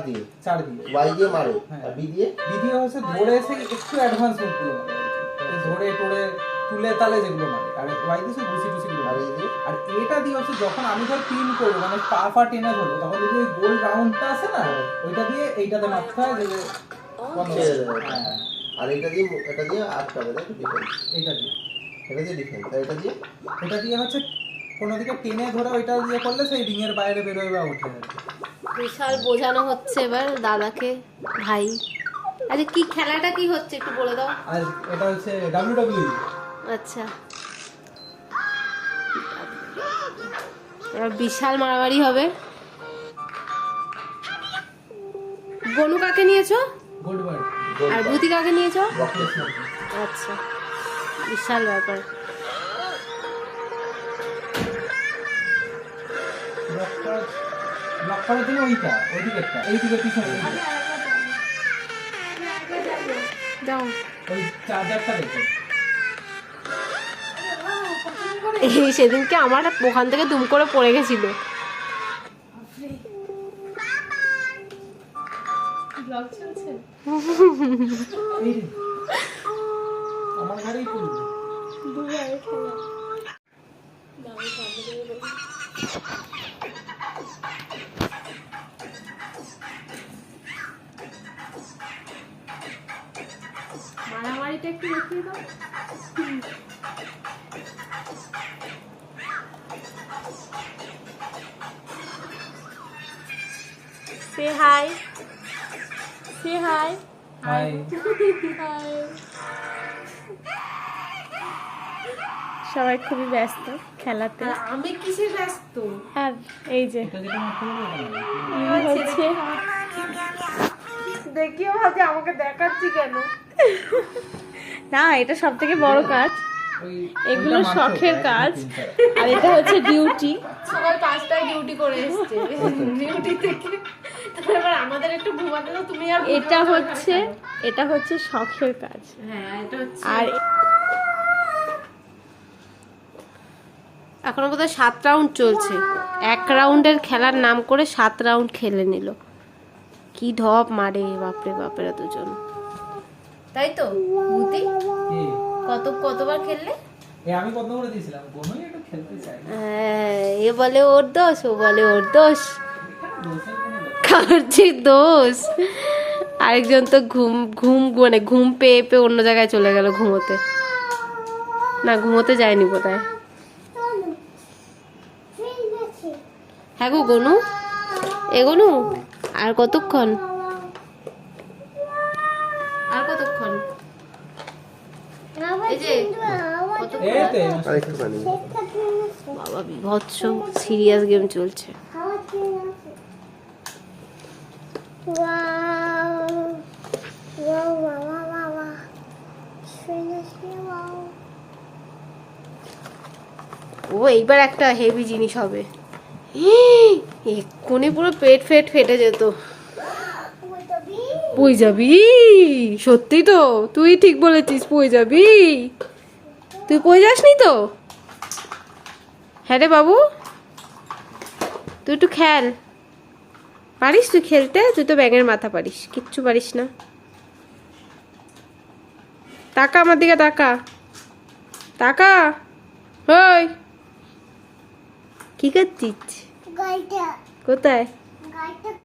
দিয়ে 4 দিয়ে ওয়াই দিয়ে মারে আর বি দিয়ে হচ্ছে ধরে এসে একটু অ্যাডভান্স মুভ করে ধরে টোরে তুলে তালে যেগুলো মারে আর ওয়াই দিয়ে ঘুষি টুসি গুলো মারে আর এটা দিয়ে হচ্ছে যখন আমি ধর পিন করবো মানে পা টেনে ধরবো তখন যদি ওই গোল রাউন্ডটা আছে না ওইটা দিয়ে এইটাতে মারতে হয় যে আর এটা দিয়ে আটকাবে তাই ডিফেন্স এটা দিয়ে ডিফেন্স আর এটা দিয়ে হচ্ছে কোনো দিকে টেনে ধরে ওইটা দিয়ে করলে সেই রিং এর বাইরে বেরোয় বা ওঠে বিশাল বোঝানো হচ্ছে এবার দাদাকে ভাই। আচ্ছা কি খেলাটা কি হচ্ছে একটু বলে দাও। আর এটা হচ্ছে WWE। আচ্ছা এবার বিশাল মারামারি হবে। গনু কাকে নিয়েছো? গোল্ডবার্গ। আর ভূতি কাকে নিয়েছো? রকলেস। আচ্ছা বিশাল ব্যাপার। ব্লক করার জন্য ওইদিকেরটা এইদিকে পিছনে যাও ওই চার্জারটা দেখো। এই সেদিনকে আমার ওখান থেকে দুম করে পড়ে গেছিল। আমার ঘরেই পড়লো। মারামারিটা একটু দেখিয়ে দাও। Say hi. Say hi. Hi. সবাই খুবই ব্যস্ত খেলাতে। আমি কিসে ব্যস্ত? আর এই যে এটা যেটা মারতে হবে হচ্ছে দেখিও ভাবছি আমাকে দেখাচ্ছি কেন? না এটা সব থেকে বড় কাজ, এগুলো শখের কাজ আর এটা হচ্ছে ডিউটি। সবাই 5টায় ডিউটি করে এসেছে ডিউটি থেকে, এবার আমাদের একটু ঘুমাতে দাও তুমি। আর এটা হচ্ছে শখের কাজ। হ্যাঁ এটা হচ্ছে। আর এখনো বোধহয় 7 রাউন্ড চলছে। 1 রাউন্ডের খেলার নাম করে 7 রাউন্ড খেলে নিল। কি ঢপ মারে বাপরে বাপেরা দুজন, তাই তো? ভূতি কতবার খেললে? আমি কত করে দিয়েছিলাম, কোনোই একটু খেলতে চাই। এ বলে ওর দোষ, ও বলে ওর দোষ, কারছি দোষ। আরেকজন তো ঘুম পেয়ে অন্য জায়গায় চলে গেল ঘুমোতে। না ঘুমোতে যায়নি বোধহয়। হ্যাঁ গো গনু, এগোনু আর কতক্ষণ? এই যে বাবা বিভৎস সিরিয়াস গেম চলছে। ও এইবার একটা হেভি জিনিস হবে, এক্ষুনি পুরো পেট ফেটে যেত। পই যাবি? সত্যি তো, তুই ঠিক বলেছিস, পই যাবি। তুই পই যাসনি তো? হ্যাঁ রে বাবু, তুই একটু খেল। পারিস তুই খেলতে? তুই তো ব্যাঙের মাথা পারিস, কিচ্ছু পারিস না। তাকা আমার দিকে, তাকা তাকা। ওই কি করছিস? কোথায়?